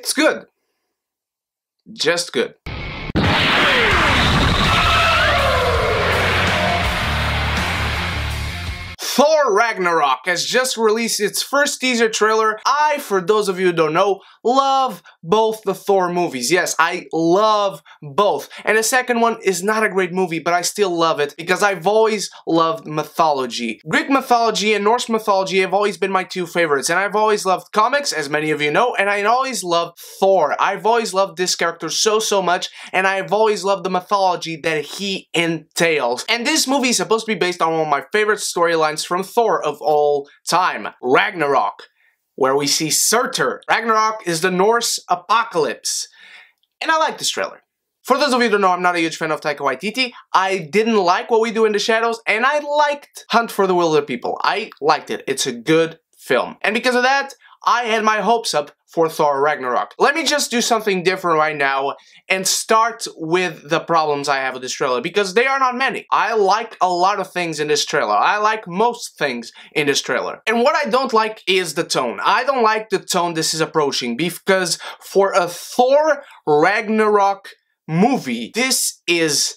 It's good. Just good. Thor Ragnarok has just released its first teaser trailer. I, for those of you who don't know, love both the Thor movies. Yes, I love both. And the second one is not a great movie, but I still love it because I've always loved mythology. Greek mythology and Norse mythology have always been my two favorites, and I've always loved comics, as many of you know, and I always loved Thor. I've always loved this character so much, and I've always loved the mythology that he entails. And this movie is supposed to be based on one of my favorite storylines from Thor of all time, Ragnarok, where we see Surtur. Ragnarok is the Norse apocalypse, and I like this trailer. For those of you who don't know, I'm not a huge fan of Taika Waititi. I didn't like What We Do in the Shadows, and I liked Hunt for the Wilder People. I liked it. It's a good film. And because of that, I had my hopes up for Thor Ragnarok. Let me just do something different right now and start with the problems I have with this trailer, because they are not many. I like a lot of things in this trailer. I like most things in this trailer. And what I don't like is the tone. I don't like the tone this is approaching, because for a Thor Ragnarok movie, this is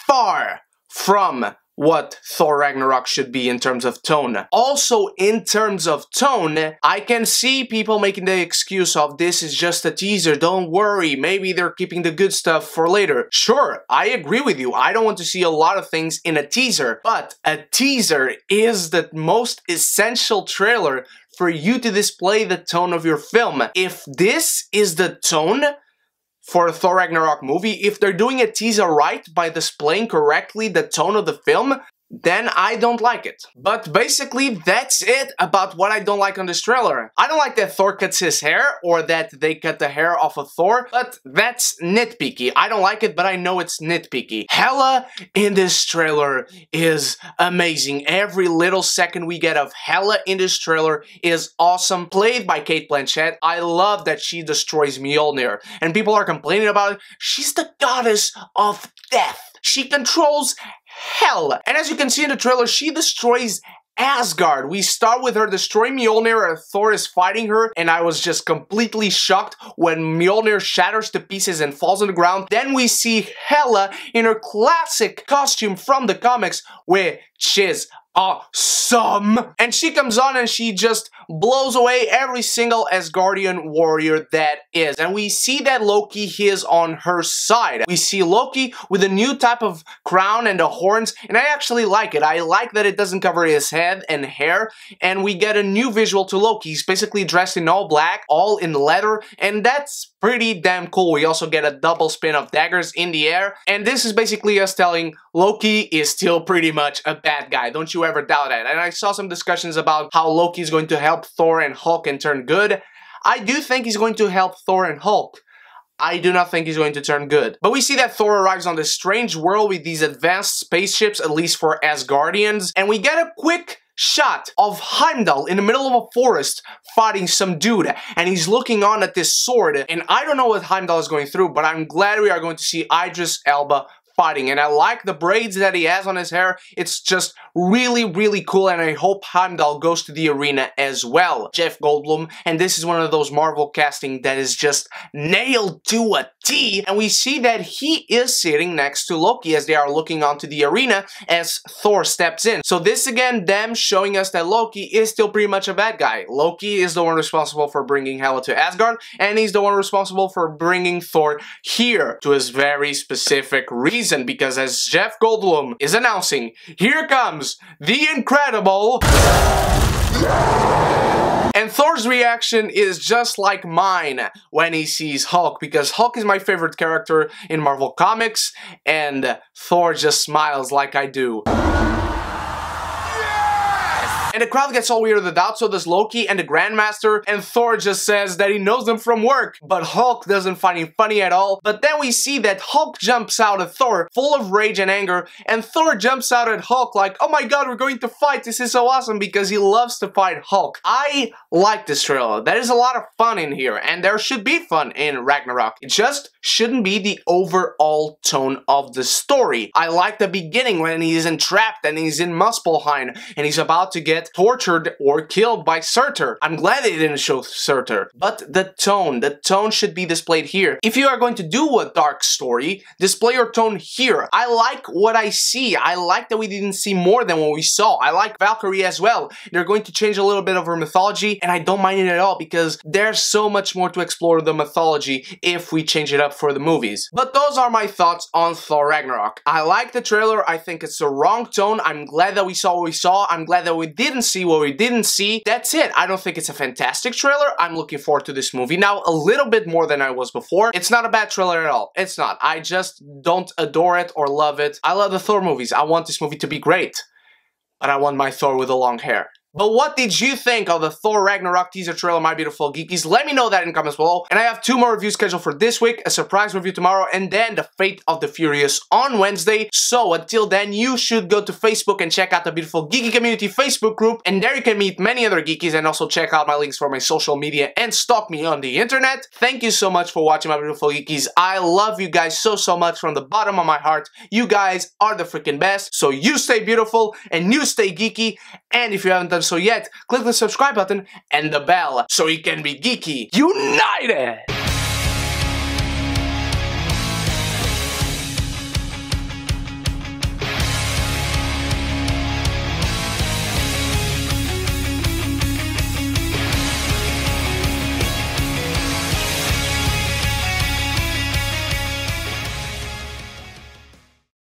far from what Thor Ragnarok should be in terms of tone. Also, in terms of tone, I can see people making the excuse of this is just a teaser, don't worry, maybe they're keeping the good stuff for later. Sure, I agree with you, I don't want to see a lot of things in a teaser, but a teaser is the most essential trailer for you to display the tone of your film. If this is the tone for a Thor Ragnarok movie, if they're doing a teaser right by displaying correctly the tone of the film, then I don't like it. But basically, that's it about what I don't like on this trailer. I don't like that Thor cuts his hair, or that they cut the hair off of Thor, but that's nitpicky. I don't like it, but I know it's nitpicky. Hela in this trailer is amazing. Every little second we get of Hela in this trailer is awesome. Played by Cate Blanchett. I love that she destroys Mjolnir, and people are complaining about it. She's the goddess of death. She controls hell. And as you can see in the trailer, she destroys Asgard. We start with her destroying Mjolnir and Thor is fighting her, and I was just completely shocked when Mjolnir shatters to pieces and falls on the ground. Then we see Hela in her classic costume from the comics, which is awesome. And she comes on and she just blows away every single Asgardian warrior that is. And we see that Loki is on her side. We see Loki with a new type of crown and the horns, and I actually like it. I like that it doesn't cover his head and hair, and we get a new visual to Loki. He's basically dressed in all black, all in leather, and that's pretty damn cool. We also get a double spin of daggers in the air, and this is basically us telling Loki is still pretty much a bad guy. Don't you ever doubt that. And I saw some discussions about how Loki is going to help Thor and Hulk and turn good. I do think he's going to help Thor and Hulk. I do not think he's going to turn good. But we see that Thor arrives on this strange world with these advanced spaceships, at least for Asgardians, and we get a quick shot of Heimdall in the middle of a forest fighting some dude, and he's looking on at this sword, and I don't know what Heimdall is going through, but I'm glad we are going to see Idris Elba fighting, and I like the braids that he has on his hair. It's just really cool, and I hope Heimdall goes to the arena as well. Jeff Goldblum, and this is one of those Marvel casting that is just nailed to a T, and we see that he is sitting next to Loki as they are looking onto the arena as Thor steps in. So this again, them showing us that Loki is still pretty much a bad guy. Loki is the one responsible for bringing Hela to Asgard, and he's the one responsible for bringing Thor here to his very specific reason. Because as Jeff Goldblum is announcing, here comes the Incredible. And Thor's reaction is just like mine when he sees Hulk, because Hulk is my favorite character in Marvel Comics, and Thor just smiles like I do. And the crowd gets all weirded out, so does Loki and the Grandmaster, and Thor just says that he knows them from work, but Hulk doesn't find him funny at all. But then we see that Hulk jumps out at Thor, full of rage and anger, and Thor jumps out at Hulk like, oh my god, we're going to fight, this is so awesome, because he loves to fight Hulk. I like this trailer. There is a lot of fun in here, and there should be fun in Ragnarok. It just shouldn't be the overall tone of the story. I like the beginning when he's entrapped and he's in Muspelheim, and he's about to get get tortured or killed by Surtur. I'm glad they didn't show Surtur. But the tone should be displayed here. If you are going to do a dark story, display your tone here. I like what I see. I like that we didn't see more than what we saw. I like Valkyrie as well. They're going to change a little bit of her mythology, and I don't mind it at all because there's so much more to explore the mythology if we change it up for the movies. But those are my thoughts on Thor Ragnarok. I like the trailer. I think it's the wrong tone. I'm glad that we saw what we saw. I'm glad that we didn't see what we didn't see. That's it. I don't think it's a fantastic trailer. I'm looking forward to this movie now a little bit more than I was before. It's not a bad trailer at all. It's not. I just don't adore it or love it. I love the Thor movies. I want this movie to be great. But I want my Thor with the long hair. But what did you think of the Thor Ragnarok teaser trailer, my beautiful geekies? Let me know that in the comments below. And I have 2 more reviews scheduled for this week, a surprise review tomorrow, and then the Fate of the Furious on Wednesday. So until then, you should go to Facebook and check out the beautiful Geeky Community Facebook group, and there you can meet many other geekies and also check out my links for my social media and stalk me on the internet. Thank you so much for watching, my beautiful geekies. I love you guys so much from the bottom of my heart. You guys are the freaking best. So you stay beautiful and you stay geeky, and if you haven't done so yet, click the subscribe button and the bell so you can be geeky united!